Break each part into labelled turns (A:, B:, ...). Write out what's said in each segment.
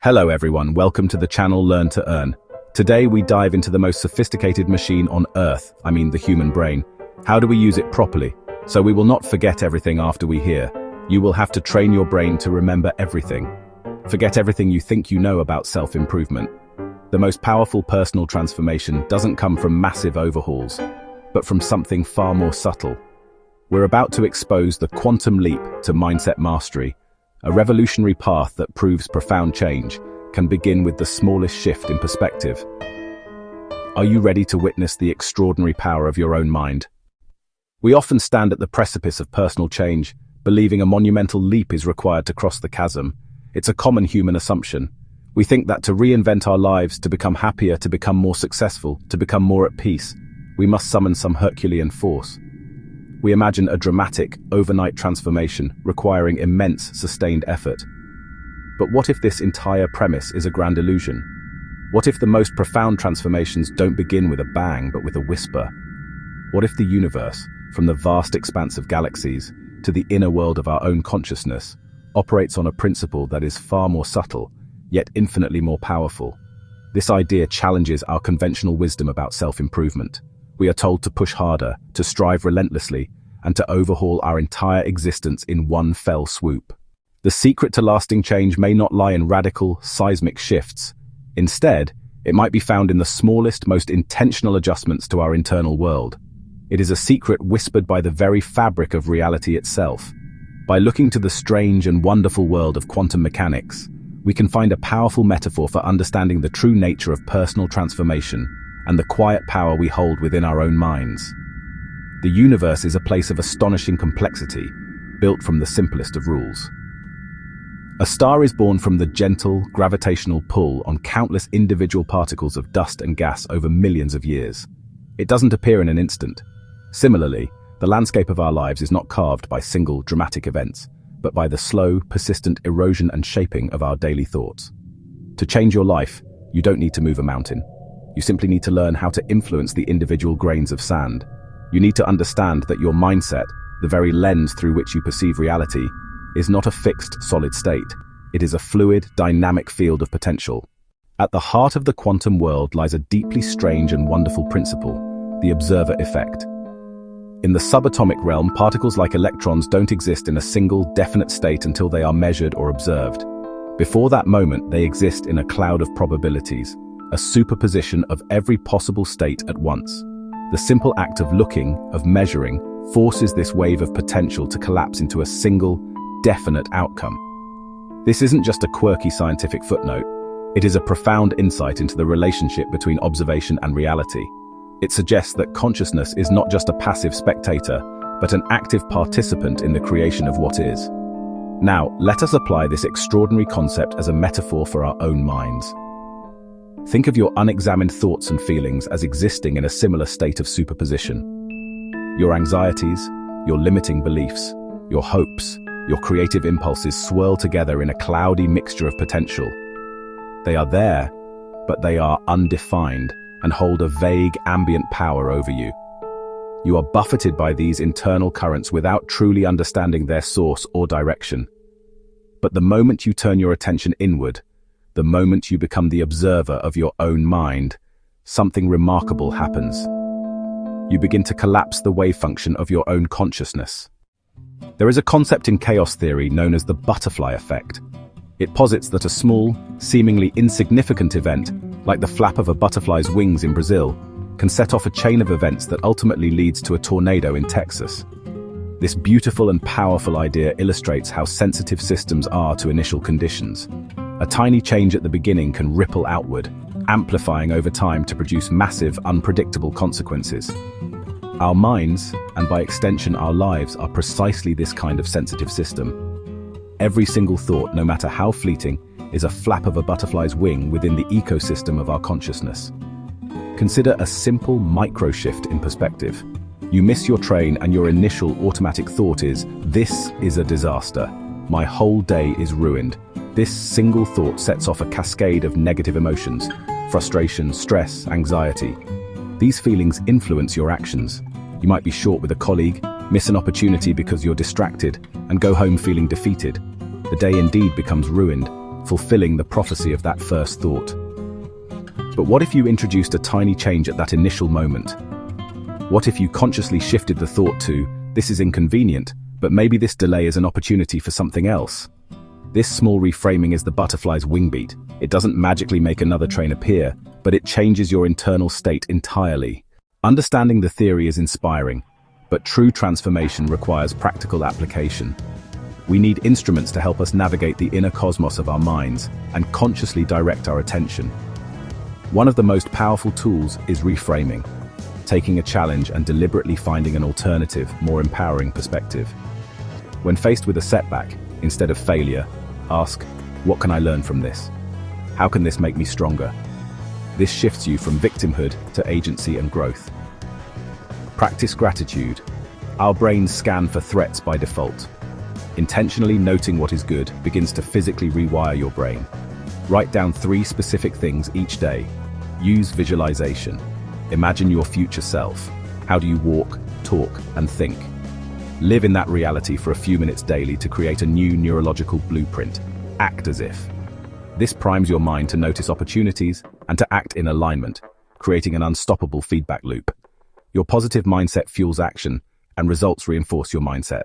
A: Hello everyone, welcome to the channel Learn to Earn. Today we dive into the most sophisticated machine on Earth, the human brain. How do we use it properly? So we will not forget everything after we hear. You will have to train your brain to remember everything. Forget everything you think you know about self-improvement. The most powerful personal transformation doesn't come from massive overhauls, but from something far more subtle. We're about to expose the quantum leap to mindset mastery. A revolutionary path that proves profound change can begin with the smallest shift in perspective. Are you ready to witness the extraordinary power of your own mind? We often stand at the precipice of personal change, believing a monumental leap is required to cross the chasm. It's a common human assumption. We think that to reinvent our lives, to become happier, to become more successful, to become more at peace, we must summon some Herculean force. We imagine a dramatic, overnight transformation requiring immense, sustained effort. But what if this entire premise is a grand illusion? What if the most profound transformations don't begin with a bang, but with a whisper? What if the universe, from the vast expanse of galaxies to the inner world of our own consciousness, operates on a principle that is far more subtle, yet infinitely more powerful? This idea challenges our conventional wisdom about self-improvement. We are told to push harder, to strive relentlessly, and to overhaul our entire existence in one fell swoop. The secret to lasting change may not lie in radical, seismic shifts. Instead, it might be found in the smallest, most intentional adjustments to our internal world. It is a secret whispered by the very fabric of reality itself. By looking to the strange and wonderful world of quantum mechanics, we can find a powerful metaphor for understanding the true nature of personal transformation and the quiet power we hold within our own minds. The universe is a place of astonishing complexity, built from the simplest of rules. A star is born from the gentle, gravitational pull on countless individual particles of dust and gas over millions of years. It doesn't appear in an instant. Similarly, the landscape of our lives is not carved by single, dramatic events, but by the slow, persistent erosion and shaping of our daily thoughts. To change your life, you don't need to move a mountain. You simply need to learn how to influence the individual grains of sand. You need to understand that your mindset, the very lens through which you perceive reality, is not a fixed, solid state. It is a fluid, dynamic field of potential. At the heart of the quantum world lies a deeply strange and wonderful principle, the observer effect. In the subatomic realm, particles like electrons don't exist in a single, definite state until they are measured or observed. Before that moment, they exist in a cloud of probabilities, a superposition of every possible state at once. The simple act of looking, of measuring, forces this wave of potential to collapse into a single, definite outcome. This isn't just a quirky scientific footnote. It is a profound insight into the relationship between observation and reality. It suggests that consciousness is not just a passive spectator, but an active participant in the creation of what is. Now, let us apply this extraordinary concept as a metaphor for our own minds. Think of your unexamined thoughts and feelings as existing in a similar state of superposition. Your anxieties, your limiting beliefs, your hopes, your creative impulses swirl together in a cloudy mixture of potential. They are there, but they are undefined and hold a vague ambient power over you. You are buffeted by these internal currents without truly understanding their source or direction. But the moment you turn your attention inward, the moment you become the observer of your own mind, something remarkable happens. You begin to collapse the wave function of your own consciousness. There is a concept in chaos theory known as the butterfly effect. It posits that a small, seemingly insignificant event, like the flap of a butterfly's wings in Brazil, can set off a chain of events that ultimately leads to a tornado in Texas. This beautiful and powerful idea illustrates how sensitive systems are to initial conditions. A tiny change at the beginning can ripple outward, amplifying over time to produce massive, unpredictable consequences. Our minds, and by extension our lives, are precisely this kind of sensitive system. Every single thought, no matter how fleeting, is a flap of a butterfly's wing within the ecosystem of our consciousness. Consider a simple micro-shift in perspective. You miss your train and your initial automatic thought is, "This is a disaster. My whole day is ruined." This single thought sets off a cascade of negative emotions: frustration, stress, anxiety. These feelings influence your actions. You might be short with a colleague, miss an opportunity because you're distracted, and go home feeling defeated. The day indeed becomes ruined, fulfilling the prophecy of that first thought. But what if you introduced a tiny change at that initial moment? What if you consciously shifted the thought to, this is inconvenient, but maybe this delay is an opportunity for something else? This small reframing is the butterfly's wing beat. It doesn't magically make another train appear, but it changes your internal state entirely. Understanding the theory is inspiring, but true transformation requires practical application. We need instruments to help us navigate the inner cosmos of our minds and consciously direct our attention. One of the most powerful tools is reframing, taking a challenge and deliberately finding an alternative, more empowering perspective. When faced with a setback, instead of failure, ask, what can I learn from this? How can this make me stronger? This shifts you from victimhood to agency and growth. Practice gratitude. Our brains scan for threats by default. Intentionally noting what is good begins to physically rewire your brain. Write down 3 specific things each day. Use visualization. Imagine your future self. How do you walk, talk, and think? Live in that reality for a few minutes daily to create a new neurological blueprint. Act as if. This primes your mind to notice opportunities and to act in alignment, creating an unstoppable feedback loop. Your positive mindset fuels action, and results reinforce your mindset.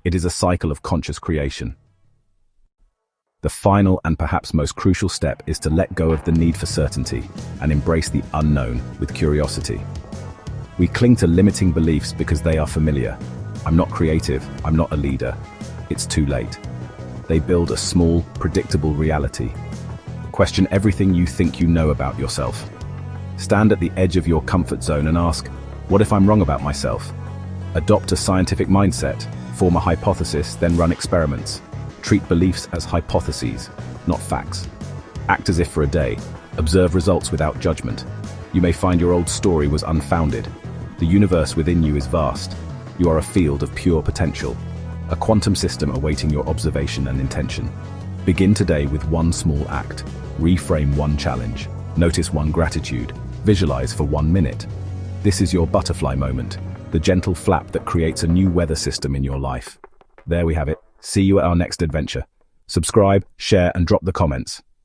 A: It is a cycle of conscious creation. The final and perhaps most crucial step is to let go of the need for certainty and embrace the unknown with curiosity. We cling to limiting beliefs because they are familiar. I'm not creative, I'm not a leader. It's too late. They build a small, predictable reality. Question everything you think you know about yourself. Stand at the edge of your comfort zone and ask, what if I'm wrong about myself? Adopt a scientific mindset, form a hypothesis, then run experiments. Treat beliefs as hypotheses, not facts. Act as if for a day. Observe results without judgment. You may find your old story was unfounded. The universe within you is vast. You are a field of pure potential, a quantum system awaiting your observation and intention. Begin today with one small act. Reframe one challenge. Notice one gratitude. Visualize for 1 minute. This is your butterfly moment, the gentle flap that creates a new weather system in your life. There we have it. See you at our next adventure. Subscribe, share, and drop the comments.